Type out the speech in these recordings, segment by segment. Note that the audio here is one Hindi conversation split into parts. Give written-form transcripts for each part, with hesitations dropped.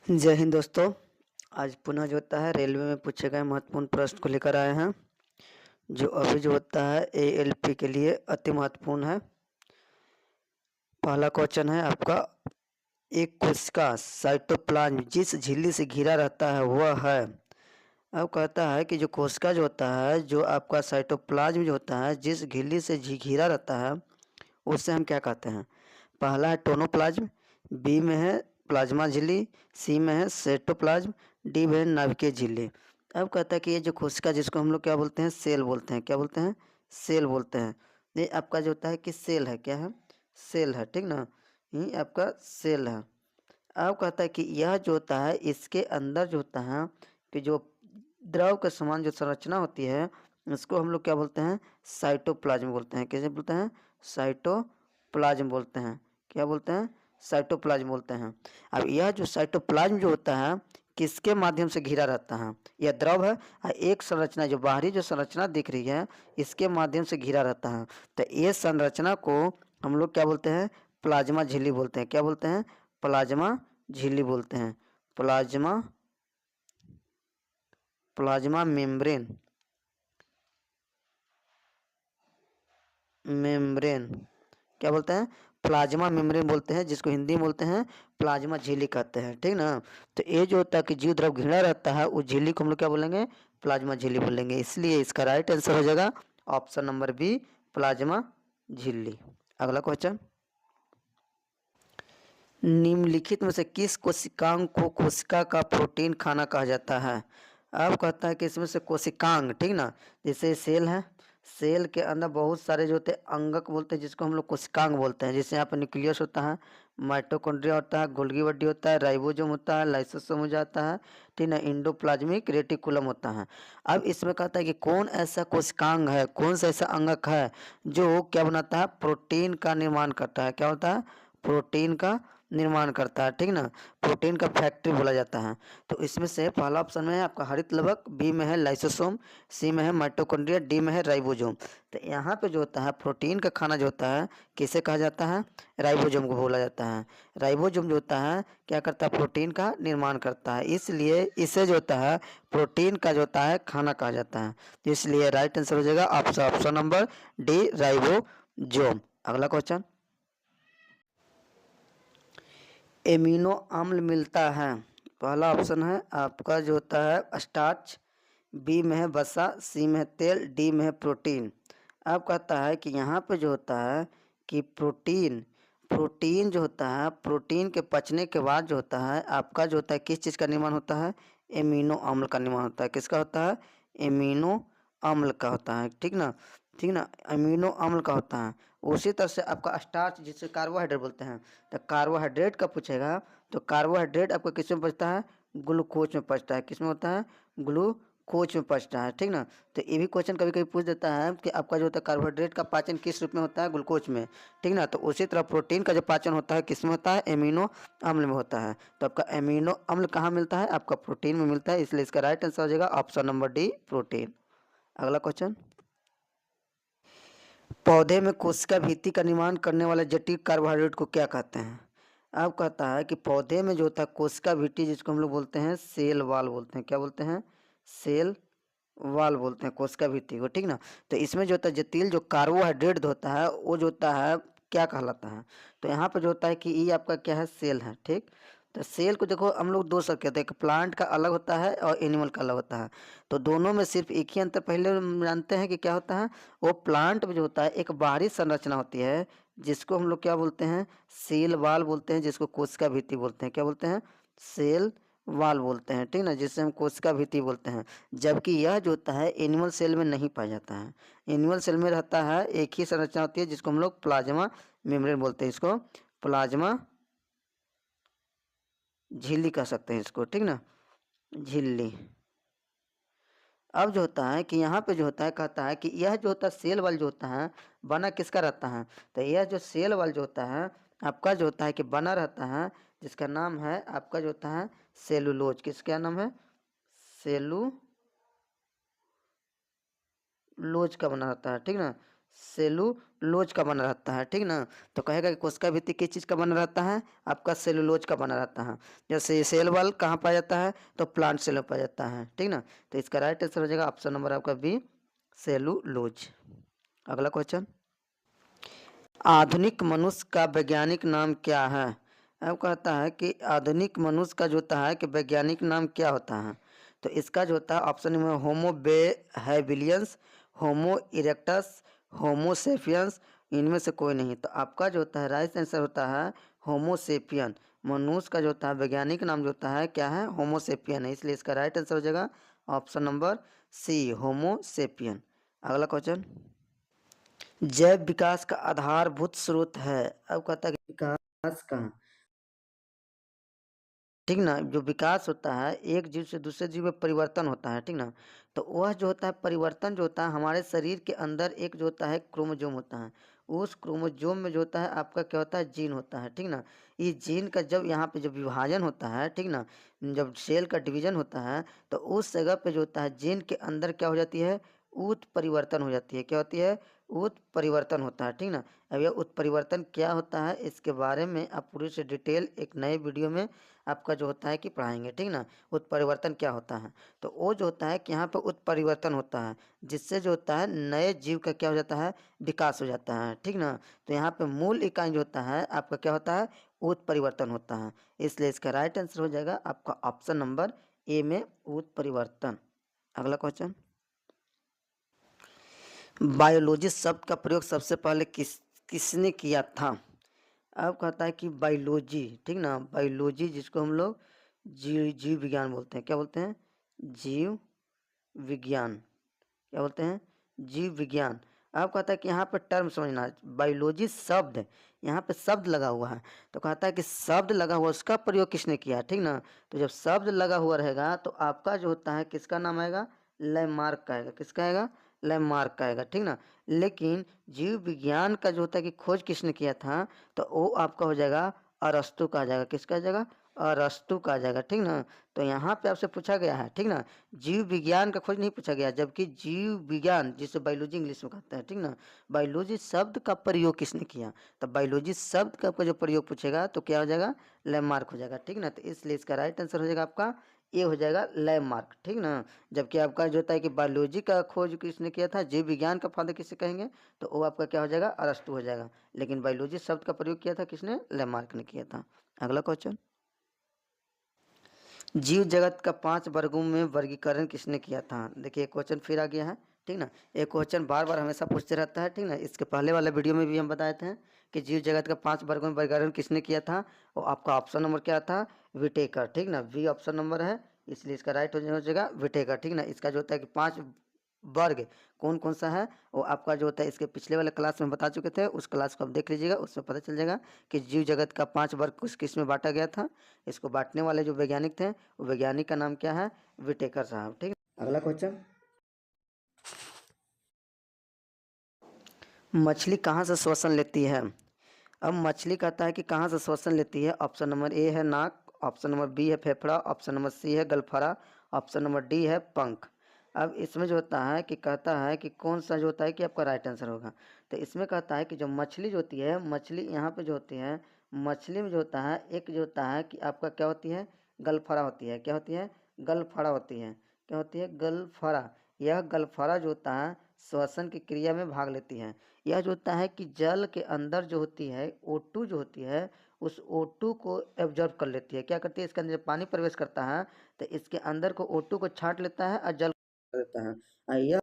जय हिंद दोस्तों। आज पुनः जो होता है रेलवे में पूछे गए महत्वपूर्ण प्रश्न को लेकर आए हैं, जो अभी जो होता है एएलपी के लिए अति महत्वपूर्ण है। पहला क्वेश्चन है आपका, एक कोशिका साइटोप्लाज्म जिस झिल्ली से घिरा रहता है वह है। अब कहता है कि जो कोशिका जो होता है, जो आपका साइटोप्लाज्म जो होता है जिस झिल्ली से घिरा रहता है उससे हम क्या कहते हैं। पहला है टोनोप्लाज्म, बी में है प्लाज्मा झिल्ली, सी में है साइटोप्लाज्म, डी में है नाभिकीय झिल्ली। अब कहता है कि ये जो कोशिका जिसको हम लोग क्या बोलते हैं, सेल बोलते हैं। क्या बोलते हैं? सेल बोलते हैं। ये आपका जो होता है कि सेल है, क्या है? सेल है, ठीक ना। ये आपका सेल है। अब कहता है कि यह जो होता है इसके अंदर जो होता है कि जो द्रव के समान जो संरचना होती है इसको हम लोग क्या बोलते हैं, साइटोप्लाज्म बोलते हैं। कैसे बोलते हैं? साइटोप्लाज्म बोलते हैं। क्या बोलते हैं? साइटोप्लाज्म बोलते हैं। अब यह जो साइटोप्लाज्म जो होता है किसके माध्यम से घिरा रहता है? यह द्रव है और एक संरचना जो बाहरी जो संरचना दिख रही है इसके माध्यम से घिरा रहता है। तो ये संरचना को हम लोग क्या बोलते हैं? प्लाज्मा झिल्ली बोलते हैं। क्या बोलते हैं? प्लाज्मा झिल्ली बोलते हैं। प्लाज्मा प्लाज्मा मेम्ब्रेन मेम्ब्रेन क्या बोलते हैं? प्लाज्मा मेम्ब्रेन बोलते हैं, जिसको हिंदी में बोलते हैं प्लाज्मा झिल्ली कहते हैं, ठीक ना। तो ये जो होता है कि जीव द्रव घिरा रहता है उस झिल्ली को हम लोग क्या बोलेंगे? प्लाज्मा झिल्ली बोलेंगे। इसलिए इसका राइट आंसर हो जाएगा ऑप्शन नंबर बी, प्लाज्मा झिल्ली। अगला क्वेश्चन, निम्नलिखित में से किस कोशिकांग को कोशिका का प्रोटीन खाना कहा जाता है? अब कहता है कि इसमें से कोशिकांग, ठीक ना, जैसे सेल है, सेल के अंदर बहुत सारे जो होते हैं अंगक बोलते हैं जिसको हम लोग कोशिकांग बोलते हैं। जैसे यहाँ पर न्यूक्लियस होता है, माइटोकॉन्ड्रिया होता है, गोल्गी बॉडी होता है, राइबोसोम होता है, लाइसोसोम हो जाता है, ठीक ना, इंडोप्लाज्मिक रेटिकुलम होता है। अब इसमें कहता है कि कौन ऐसा कोशिकांग है, कौन सा ऐसा अंगक है जो क्या बनाता है? प्रोटीन का निर्माण करता है। क्या होता है? प्रोटीन का निर्माण करता है, ठीक ना। प्रोटीन का फैक्ट्री बोला जाता है। तो इसमें से पहला ऑप्शन में है आपका हरित लवक, बी में है लाइसोसोम, सी में है माइटोकॉन्ड्रिया, डी में है राइबोसोम। तो यहाँ पे जो होता है प्रोटीन का खाना जो होता है किसे कहा जाता है? राइबोसोम को बोला जाता है। राइबोसोम जो होता है क्या करता है? प्रोटीन का निर्माण करता है, इसलिए इसे जो होता है प्रोटीन का जो होता है खाना कहा जाता है। तो इसलिए राइट आंसर हो जाएगा ऑप्शन नंबर डी, राइबोसोम। अगला क्वेश्चन, एमिनो अम्ल मिलता है। पहला ऑप्शन है आपका जो होता है स्टार्च, बी में है वसा, सी में है तेल, डी में है प्रोटीन। अब कहता है कि यहाँ पे जो होता है कि प्रोटीन प्रोटीन जो होता है, प्रोटीन के पचने के बाद जो होता है आपका जो होता है किस चीज़ का निर्माण होता है? एमिनो अम्ल का निर्माण होता है। किसका होता है? एमिनो अम्ल का होता है, ठीक ना। ठीक ना, अमीनो अम्ल का होता है। उसी तरह से आपका स्टार्च जिसे कार्बोहाइड्रेट बोलते हैं, तो कार्बोहाइड्रेट का पूछेगा तो कार्बोहाइड्रेट आपको किस में पचता है? ग्लूकोज में पचता है। किस में होता है? ग्लूकोज में पचता है, ठीक ना। तो ये भी क्वेश्चन कभी कभी पूछ देता है कि आपका जो होता है कार्बोहाइड्रेट का पाचन किस रूप में होता है? ग्लूकोज में, ठीक ना। तो उसी तरह प्रोटीन का जो पाचन होता है किस में होता है? एमिनो अम्ल में होता है। तो आपका एमिनो अम्ल कहाँ मिलता है? आपका प्रोटीन में मिलता है, इसलिए इसका राइट आंसर हो जाएगा ऑप्शन नंबर डी, प्रोटीन। अगला क्वेश्चन, पौधे में कोशिका भित्ति का निर्माण करने वाले जटिल कार्बोहाइड्रेट को क्या कहते हैं? अब कहता है कि पौधे में जो होता है कोशिका भित्ति जिसको हम लोग बोलते हैं सेल वाल बोलते हैं। क्या बोलते हैं? सेल वाल बोलते हैं कोशिका भित्ति को, ठीक ना। तो इसमें जो होता है जटिल जो कार्बोहाइड्रेट जो होता है वो जो होता है क्या कहलाता है? तो यहाँ पर जो होता है कि ये आपका क्या है? सेल है, ठीक। तो सेल को देखो हम लोग दो सब कहते हैं, एक प्लांट का अलग होता है और एनिमल का अलग होता है। तो दोनों में सिर्फ एक ही अंतर पहले हम जानते हैं कि क्या होता है। वो प्लांट में जो होता है एक बाहरी संरचना होती है जिसको हम लोग क्या बोलते हैं? सेल वाल बोलते हैं, जिसको कोशिका भित्ति बोलते हैं। क्या बोलते हैं? सेल वाल बोलते हैं, ठीक ना, जिससे हम कोशिका भित्ति बोलते हैं। जबकि यह जो होता है एनिमल सेल में नहीं पाया जाता है। एनिमल सेल में रहता है एक ही संरचना होती है जिसको हम लोग प्लाज्मा मेम्ब्रेन बोलते हैं। इसको प्लाज्मा झिल्ली कह सकते हैं इसको, ठीक ना, झिल्ली। अब जो होता है कि यहाँ पे जो होता है कहता है कि यह जो होता है सेल वाल जो होता है बना किसका रहता है? तो यह जो सेल वाल जो होता है आपका जो होता है कि बना रहता है जिसका नाम है आपका जो होता है सेलुलोज। किसका नाम है? सेलुलोज का बना रहता है, ठीक ना। सेलुलोज का बना रहता है, ठीक ना। तो कहेगा कि कोशिका भित्ति किस चीज़ का बना रहता है, आपका सेलुलोज का बना रहता है। जैसे सेल वॉल कहाँ पाया जाता है, तो प्लांट सेल में पाया जाता है, ठीक ना। तो इसका राइट आंसर हो जाएगा ऑप्शन नंबर आपका बी, सेलुलोज। अगला क्वेश्चन, आधुनिक मनुष्य का वैज्ञानिक नाम क्या है। अब कहता है कि आधुनिक मनुष्य का जो होता है कि वैज्ञानिक नाम क्या होता है। तो इसका जो होता है ऑप्शन में होमो बे हैबिलियंस, होमो इरेक्टस, होमो सेपियंस, इनमें से कोई नहीं। तो आपका जो होता है राइट आंसर होता है होमो सेपियन। मनुष्य का जो होता है वैज्ञानिक नाम जो होता है क्या है, होमो सेपियन है, इसलिए इसका राइट आंसर हो जाएगा ऑप्शन नंबर सी, होमो सेपियन। अगला क्वेश्चन, जैव विकास का आधारभूत स्रोत है। अब कहता है कि विकास का, ठीक ना, जो विकास होता है एक जीव से दूसरे जीव में परिवर्तन होता है, ठीक ना। तो वह जो होता है परिवर्तन जो होता है हमारे शरीर के अंदर एक जो होता है क्रोमोजोम होता है। उस क्रोमोजोम में जो होता है आपका क्या होता है, जीन होता है, ठीक ना। ये जीन का जब यहाँ पे जब विभाजन होता है, ठीक ना, जब सेल का डिवीजन होता है तो उस जगह पे जो होता है जीन के अंदर क्या हो जाती है, उत्परिवर्तन हो जाती है। क्या होती है, उत्परिवर्तन होता है, ठीक ना। अब यह उत्परिवर्तन क्या होता है इसके बारे में आप पूरी से डिटेल एक नए वीडियो में आपका जो होता है कि पढ़ाएंगे, ठीक ना। उत्परिवर्तन क्या होता है, तो वो जो होता है कि यहाँ पे उत्परिवर्तन होता है जिससे जो होता है नए जीव का क्या हो जाता है, विकास हो जाता है, ठीक ना। तो यहाँ पे मूल इकाई जो होता है आपका क्या होता है, उत्परिवर्तन होता है। इसलिए इसका राइट आंसर हो जाएगा आपका ऑप्शन नंबर ए में उत्परिवर्तन। अगला क्वेश्चन, बायोलॉजी शब्द का प्रयोग सबसे पहले किसने किया था। अब कहता है कि बायोलॉजी, ठीक ना, बायोलॉजी जिसको हम लोग जीव विज्ञान बोलते हैं, क्या बोलते हैं, जीव विज्ञान, क्या बोलते हैं, जीव विज्ञान। अब कहता है कि यहाँ पर टर्म समझना, बायोलॉजी शब्द, यहाँ पे शब्द लगा हुआ है। तो कहता है कि शब्द लगा हुआ उसका प्रयोग किसने किया, ठीक ना। तो जब शब्द लगा हुआ रहेगा तो आपका जो होता है किसका नाम आएगा, लैमार्क का आएगा, किसका आएगा, लैमार्क का आएगा, ठीक ना। लेकिन जीव विज्ञान का जो होता है कि खोज किसने किया था, तो वो आपका हो जाएगा अरस्तु का आ जाएगा, किसका आ जाएगा, अरस्तु का आ जाएगा, ठीक ना। तो यहाँ पे आपसे पूछा गया है, ठीक ना, जीव विज्ञान का खोज नहीं पूछा गया, जबकि जीव विज्ञान जिसे बायोलॉजी इंग्लिश में कहते हैं, ठीक ना, बायोलॉजी शब्द का प्रयोग किसने किया। तो बायोलॉजी शब्द का जो प्रयोग पूछेगा तो क्या हो जाएगा, लैमार्क हो जाएगा, ठीक ना। तो इसलिए इसका राइट आंसर हो जाएगा आपका ये हो जाएगा लैमार्क, ठीक ना। जबकि आपका जो होता है कि बायोलॉजी का खोज किसने किया था, जीव विज्ञान का फादर किसे कहेंगे, तो वो आपका क्या हो जाएगा, अरस्तु हो जाएगा। लेकिन बायोलॉजी शब्द का प्रयोग किया था किसने, लैमार्क ने किया था। अगला क्वेश्चन, जीव जगत का 5 वर्गों में वर्गीकरण किसने किया था। देखिए क्वेश्चन फिर आ गया है, ठीक ना। एक क्वेश्चन बार बार हमेशा पूछते रहता है, ठीक ना। इसके पहले वाले वीडियो में भी हम बताए थे कि जीव जगत का 5 वर्गों में वर्गीकरण किसने किया था, और आपका ऑप्शन नंबर क्या था, विटेकर, ठीक ना, बी ऑप्शन नंबर है, इसलिए इसका राइट हो जाएगा विटेकर, ठीक ना। इसका जो होता है कि 5 वर्ग कौन कौन सा है वो आपका जो होता है इसके पिछले वाले क्लास में बता चुके थे, उस क्लास को आप देख लीजिएगा, उसमें पता चल जाएगा कि जीव जगत का 5 वर्ग किस किस में बांटा गया था। इसको बांटने वाले जो वैज्ञानिक थे वो वैज्ञानिक का नाम क्या है, विटेकर साहब, ठीक है। अगला क्वेश्चन, मछली कहाँ से श्वसन लेती है। अब मछली कहता है कि कहाँ से श्वसन लेती है। ऑप्शन नंबर ए है नाक, ऑप्शन नंबर बी है फेफड़ा, ऑप्शन नंबर सी है गलफड़ा, ऑप्शन नंबर डी है पंख। अब इसमें जो होता है कि कहता है कि कौन सा जो होता है कि आपका राइट आंसर होगा। तो इसमें कहता है कि जो मछली जो होती है, मछली यहाँ पे जो होती है, मछली में जो होता है एक जो होता है कि आपका क्या होती है, गलफड़ा होती है, क्या होती है, गलफड़ा होती है, क्या होती है, गलफड़ा। यह गलफड़ा जो होता है श्वसन की क्रिया में भाग लेती है। यह जो होता है कि जल के अंदर जो होती है O2 जो होती है उस O2 को एब्जॉर्ब कर लेती है। क्या करती है, इसके अंदर जब पानी प्रवेश करता है तो इसके अंदर को O2 को छांट लेता है और जल कर देता है, और यह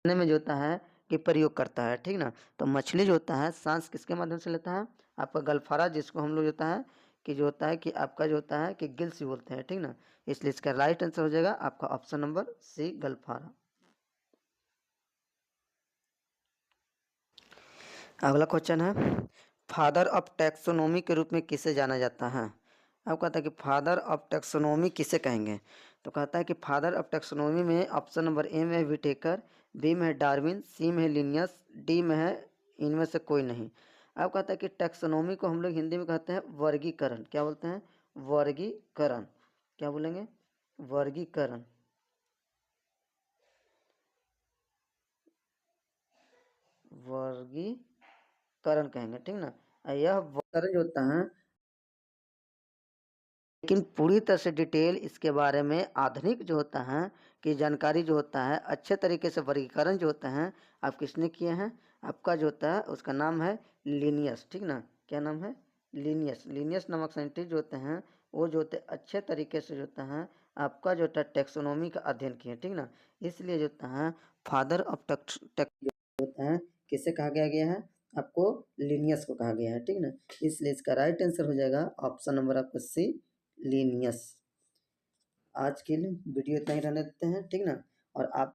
खाने में जो होता है कि प्रयोग करता है, ठीक ना। तो मछली जो होता है सांस किसके माध्यम से लेता है, आपका गलफारा, जिसको हम लोग होता है कि जो होता है कि आपका जो होता है कि गिल्स भी बोलते हैं, ठीक ना। इसलिए इसका राइट आंसर हो जाएगा आपका ऑप्शन नंबर सी, गलफारा। अगला क्वेश्चन है, फादर ऑफ टैक्सोनॉमी के रूप में किसे जाना जाता है। अब कहता है कि फादर ऑफ टैक्सोनॉमी किसे कहेंगे। तो कहता है कि फादर ऑफ टैक्सोनॉमी में ऑप्शन नंबर ए में है विटेकर, बी में है डार्विन, सी में है लिनियस, डी में है इनमें से कोई नहीं। अब कहता है कि टैक्सोनॉमी को हम लोग हिंदी में कहते हैं वर्गीकरण, क्या बोलते हैं, वर्गीकरण, क्या बोलेंगे, वर्गीकरण। वर्गीकरण कहेंगे, ठीक ना। यह वर्गीकरण जो होता है, लेकिन पूरी तरह से डिटेल इसके बारे में आधुनिक जो होता है कि जानकारी जो होता है, अच्छे तरीके से वर्गीकरण जो होता है आप किसने किए हैं, आपका जो होता है उसका नाम है लिनियस, ठीक ना। क्या नाम है? लिनियस। लिनियस नामक साइंटिस्ट जो होते हैं वो जो होते हैं अच्छे तरीके से जो होता है आपका जो होता है टेक्सोनोमी का अध्ययन किए, ठीक ना। इसलिए जो होता है फादर ऑफ टेक जो होता है किसे कहा गया है, आपको लिनियस को कहा गया है, ठीक ना। इसलिए इसका राइट आंसर हो जाएगा ऑप्शन नंबर आपका सी, लीनियस। आज के लिए वीडियो इतना ही रहने देते हैं, ठीक ना। और आप